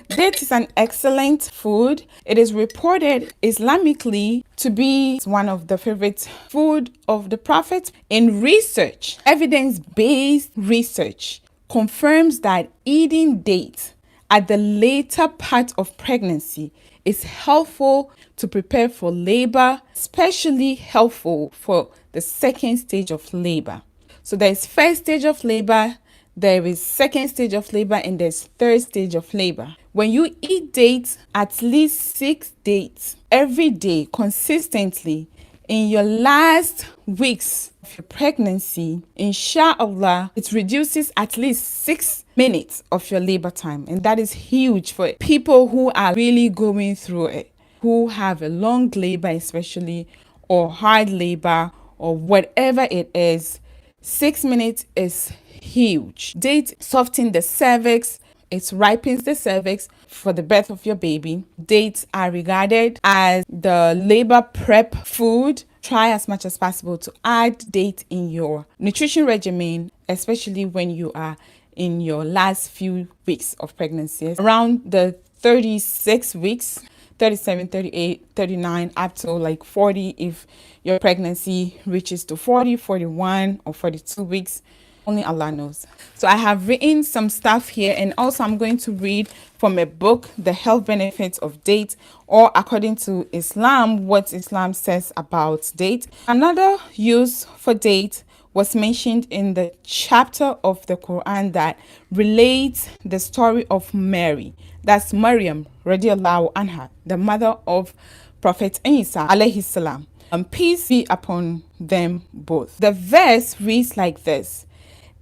Date is an excellent food. It is reported Islamically to be one of the favorite food of the Prophet. In research, evidence-based research confirms that eating dates at the later part of pregnancy is helpful to prepare for labor, especially helpful for the second stage of labor. So there is first stage of labor, there is second stage of labor, and there's third stage of labor. When you eat dates, at least 6 dates every day consistently in your last weeks of your pregnancy, inshallah, it reduces at least 6 minutes of your labor time. And that is huge for people who are really going through it, who have a long labor especially, or hard labor, or whatever it is. 6 minutes is huge. Date softens the cervix. It ripens the cervix for the birth of your baby. Dates are regarded as the labor prep food. Try as much as possible to add date in your nutrition regimen, especially when you are in your last few weeks of pregnancy. Around the 36 weeks, 37, 38, 39, up to like 40 if your pregnancy reaches to 40, 41, or 42 weeks. Only Allah knows. So I have written some stuff here, and also I'm going to read from a book, The Health Benefits of Date, or according to Islam, what Islam says about date. Another use for date was mentioned in the chapter of the Quran that relates the story of Mary. That's Maryam radiallahu anha, the mother of Prophet Isa alayhi salam. Peace be upon them both. The verse reads like this: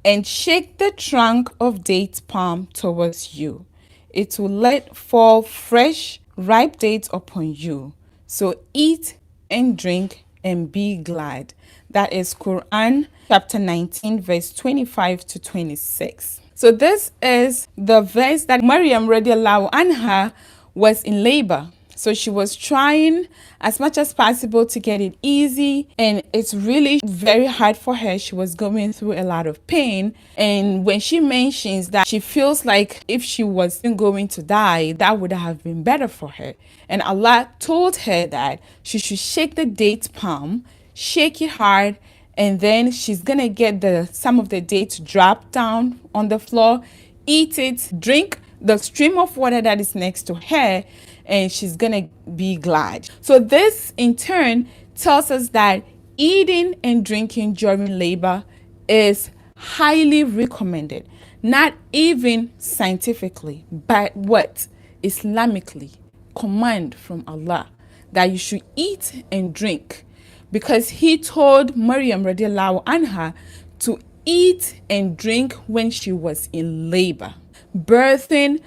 "And shake the trunk of date palm towards you. It will let fall fresh, ripe dates upon you. So eat and drink and be glad." That is Quran chapter 19, verse 25 to 26. So this is the verse that Maryam radiallahu anha was in labor. So she was trying as much as possible to get it easy, and it's really very hard for her. She was going through a lot of pain, and when she mentions that she feels like if she was going to die, that would have been better for her. And Allah told her that she should shake the date palm, shake it hard, and then she's gonna get some of the dates drop down on the floor, eat it, drink the stream of water that is next to her, and she's gonna be glad. So this in turn tells us that eating and drinking during labor is highly recommended, not even scientifically, but what? Islamically, command from Allah that you should eat and drink, because he told Maryam radiallahu anha to eat and drink when she was in labor, birthing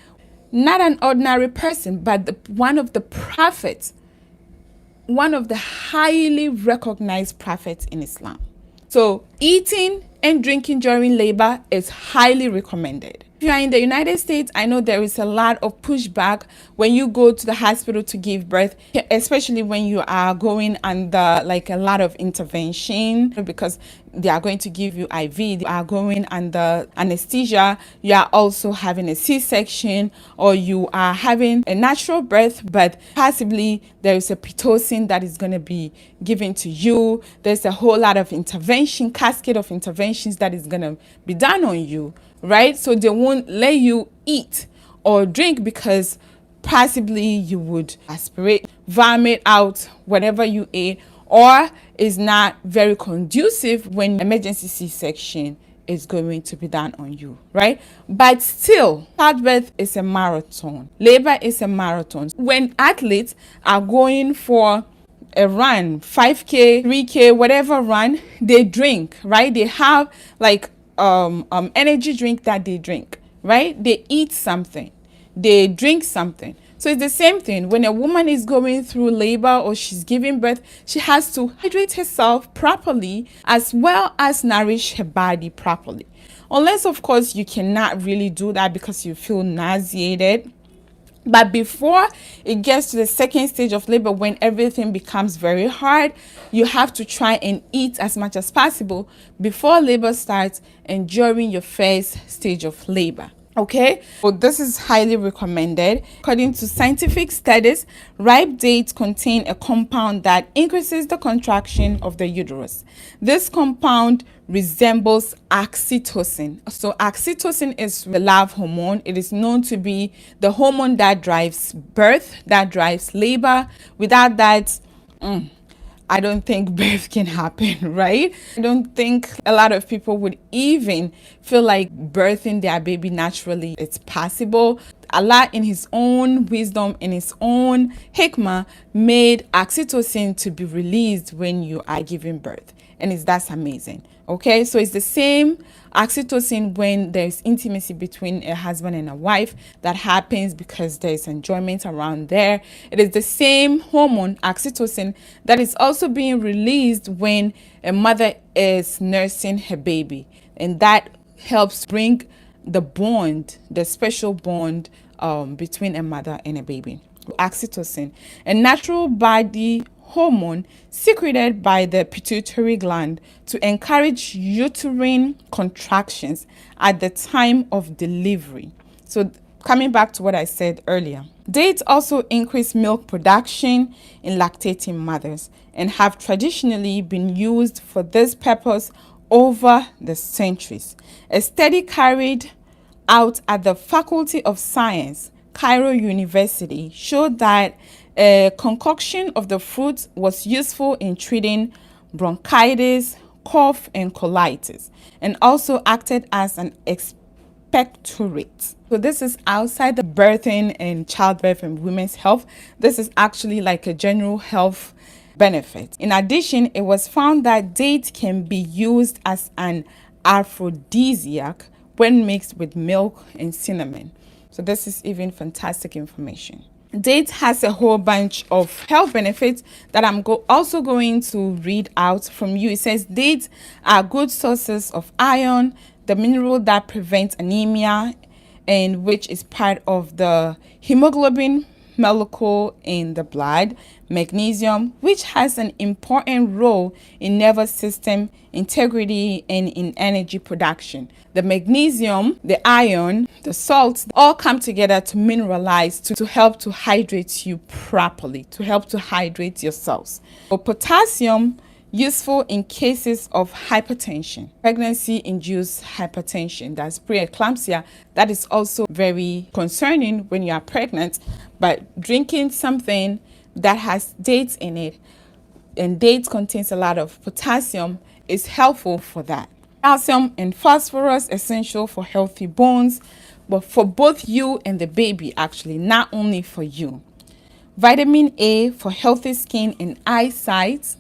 not an ordinary person, but one of the prophets, one of the highly recognized prophets in Islam. So eating and drinking during labor is highly recommended. If you are in the United States, I know there is a lot of pushback when you go to the hospital to give birth, especially when you are going under like a lot of intervention, because they are going to give you IV, they are going under anesthesia, you are also having a C-section, or you are having a natural birth, but possibly there is a Pitocin that is going to be given to you. There's a whole lot of intervention, cascade of interventions that is going to be done on you, right? So they won't let you eat or drink because possibly you would aspirate, vomit out whatever you ate, or is not very conducive when emergency C-section is going to be done on you, right? But still, childbirth is a marathon. Labor is a marathon. When athletes are going for a run, 5K, 3K, whatever run, they drink, right? They have like energy drink that they drink, right? They eat something, they drink something. So it's the same thing. When a woman is going through labor or she's giving birth, she has to hydrate herself properly as well as nourish her body properly. Unless, of course, you cannot really do that because you feel nauseated. But before it gets to the second stage of labor, when everything becomes very hard, you have to try and eat as much as possible before labor starts and during your first stage of labor. Okay, so this is highly recommended. According to scientific studies, ripe dates contain a compound that increases the contraction of the uterus. This compound resembles oxytocin. So oxytocin is the love hormone. It is known to be the hormone that drives birth, that drives labor. Without that, I don't think birth can happen, right? I don't think a lot of people would even feel like birthing their baby naturally. It's possible. Allah, in his own wisdom, in his own hikmah, made oxytocin to be released when you are giving birth. And that's amazing. Okay, so it's the same oxytocin when there's intimacy between a husband and a wife that happens because there's enjoyment around there. It is the same hormone, oxytocin, that is also being released when a mother is nursing her baby, and that helps bring the bond, the special bond between a mother and a baby. Oxytocin, a natural body hormone secreted by the pituitary gland to encourage uterine contractions at the time of delivery. So coming back to what I said earlier, dates also increase milk production in lactating mothers and have traditionally been used for this purpose over the centuries. A study carried out at the Faculty of Science, Cairo University, showed that a concoction of the fruit was useful in treating bronchitis, cough, and colitis, and also acted as an expectorant. So this is outside the birthing and childbirth and women's health. This is actually like a general health benefit. In addition, it was found that dates can be used as an aphrodisiac when mixed with milk and cinnamon. So this is even fantastic information. Dates has a whole bunch of health benefits that I'm also going to read out from you. It says dates are good sources of iron, the mineral that prevents anemia, and which is part of the hemoglobin molecule in the blood, magnesium, which has an important role in nervous system integrity and in energy production. The magnesium, the iron, the salts all come together to mineralize to help to hydrate you properly, to help to hydrate your cells. So potassium, useful in cases of hypertension, pregnancy-induced hypertension, that's preeclampsia. That is also very concerning when you are pregnant, but drinking something that has dates in it, and dates contains a lot of potassium, is helpful for that. Calcium and phosphorus, essential for healthy bones, but for both you and the baby, actually, not only for you. Vitamin A for healthy skin and eyesight.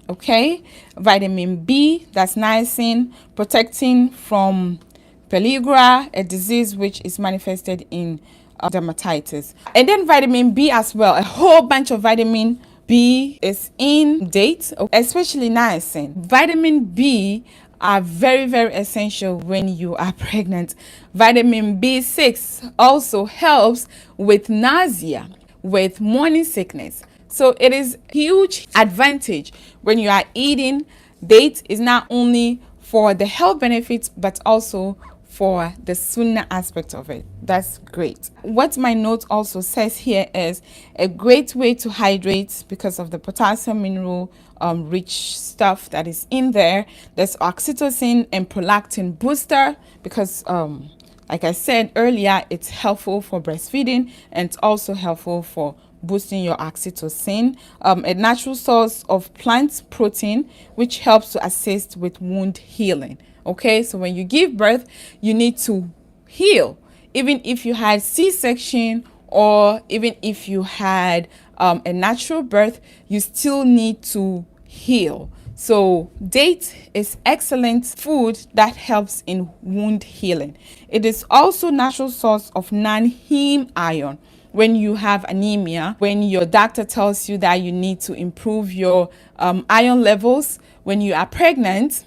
Okay, vitamin B, that's niacin, protecting from pellagra, a disease which is manifested in dermatitis. And then vitamin B as well, a whole bunch of vitamin B is in dates, especially niacin. Vitamin B are very, very essential when you are pregnant. Vitamin B6 also helps with nausea, with morning sickness. So it is huge advantage when you are eating dates. Is not only for the health benefits, but also for the sunnah aspect of it. That's great. What my note also says here is a great way to hydrate because of the potassium mineral rich stuff that is in there. There's oxytocin and prolactin booster because like I said earlier, it's helpful for breastfeeding and it's also helpful for boosting your oxytocin. A natural source of plant protein which helps to assist with wound healing. Okay, so when you give birth, you need to heal. Even if you had C-section or even if you had a natural birth, you still need to heal. So date is excellent food that helps in wound healing. It is also natural source of non-heme iron. When you have anemia, when your doctor tells you that you need to improve your iron levels, when you are pregnant,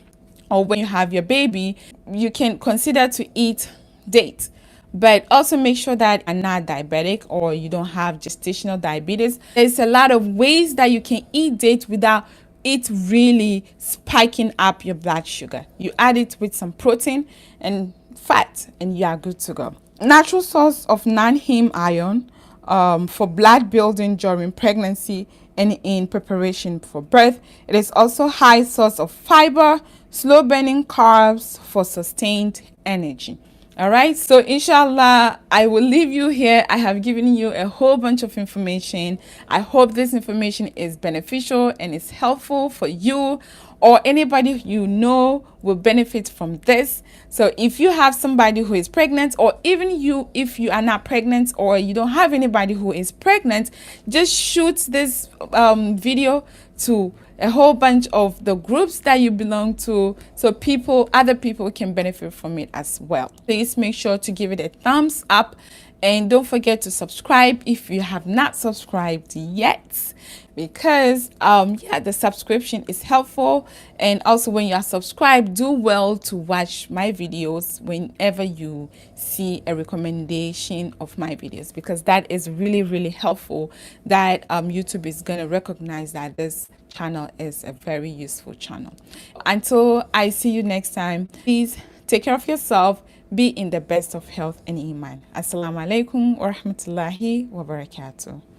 or when you have your baby, you can consider to eat dates. But also make sure that you're not diabetic or you don't have gestational diabetes. There's a lot of ways that you can eat dates without it really spiking up your blood sugar. You add it with some protein and fat and you are good to go. natural source of non-heme iron for blood building during pregnancy and in preparation for birth. It is also high source of fiber, slow burning carbs for sustained energy. All right, so inshallah, I will leave you here. I have given you a whole bunch of information. I hope this information is beneficial and is helpful for you or anybody you know will benefit from this. So if you have somebody who is pregnant, or even you, if you are not pregnant or you don't have anybody who is pregnant, just shoot this video to a whole bunch of the groups that you belong to, so other people can benefit from it as well. Please make sure to give it a thumbs up, and don't forget to subscribe if you have not subscribed yet, because yeah, the subscription is helpful. And also, when you are subscribed, do well to watch my videos whenever you see a recommendation of my videos, because that is really helpful, that YouTube is going to recognize that this channel is a very useful channel. Until I see you next time, please take care of yourself. Be in the best of health and iman. Assalamu alaikum wa rahmatullahi wa barakatuh.